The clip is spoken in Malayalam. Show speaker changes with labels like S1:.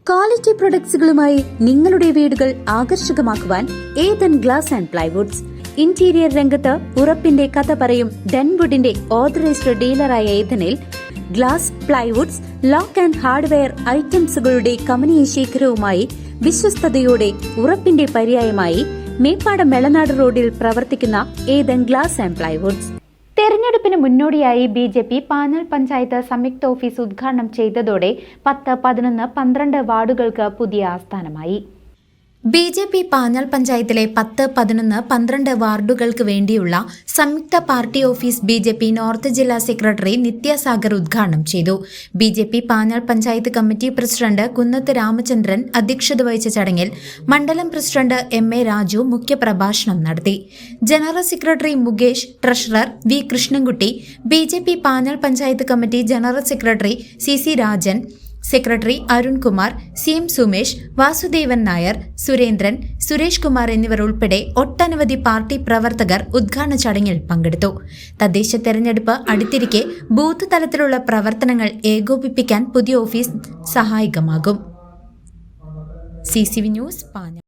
S1: ക്വാളിറ്റി പ്രൊഡക്ട്സുകളുമായി നിങ്ങളുടെ വീടുകൾ ആകർഷകമാക്കുവാൻ Ethan glass and plywoods. Interior രംഗത്ത് ഉറപ്പിന്റെ കഥ പറയും ഡെൻവുഡിന്റെ ഓതറൈസ്ഡ് ഡീലറായ ഏതനിൽ glass, plywoods, lock and hardware ഐറ്റംസുകളുടെ കമനീയ ശേഖരവുമായി വിശ്വസ്തയോടെ ഉറപ്പിന്റെ പര്യായമായി മേപ്പാടം മെളനാട് റോഡിൽ പ്രവർത്തിക്കുന്ന ഏതൻ ഗ്ലാസ് ആൻഡ് പ്ലൈവുഡ്സ്. തെരഞ്ഞെടുപ്പിന് മുന്നോടിയായി ബി.ജെ.പി. പാഞ്ഞാൽ പഞ്ചായത്ത് സംയുക്ത ഓഫീസ് ഉദ്ഘാടനം ചെയ്തതോടെ 10, 11, 12 വാർഡുകൾക്ക് പുതിയ ആസ്ഥാനമായി. ബി.ജെ.പി. പാഞ്ഞാൽ പഞ്ചായത്തിലെ 10, 11, 12 വാർഡുകൾക്ക് വേണ്ടിയുള്ള സംയുക്ത പാർട്ടി ഓഫീസ് ബി.ജെ.പി. നോർത്ത് ജില്ലാ സെക്രട്ടറി നിത്യസാഗർ ഉദ്ഘാടനം ചെയ്തു. BJP. Panjal panchayat committee president Kunnath Ramachandran അധ്യക്ഷത വഹിച്ച ചടങ്ങിൽ മണ്ഡലം പ്രസിഡന്റ് എം.എ. രാജു മുഖ്യപ്രഭാഷണം നടത്തി. General secretary Mukesh, treasurer V. Krishnankutty, BJP. Panjal panchayat committee general secretary C. Rajan, secretary Arunkumar, C M. Sumesh, Vasudevan Nair, Surendran, Suresh Kumar എന്നിവർ ഉൾപ്പെടെ ഒട്ടനവധി പാർട്ടി പ്രവർത്തകർ ഉദ്ഘാടന ചടങ്ങിൽ പങ്കെടുത്തു. തദ്ദേശ തെരഞ്ഞെടുപ്പ് അടുത്തിരിക്കെ ബൂത്ത് തലത്തിലുള്ള പ്രവർത്തനങ്ങൾ ഏകോപിപ്പിക്കാൻ പുതിയ ഓഫീസ് സഹായകമാകും. CCV ന്യൂസ്, പാഞ്ഞാൽ.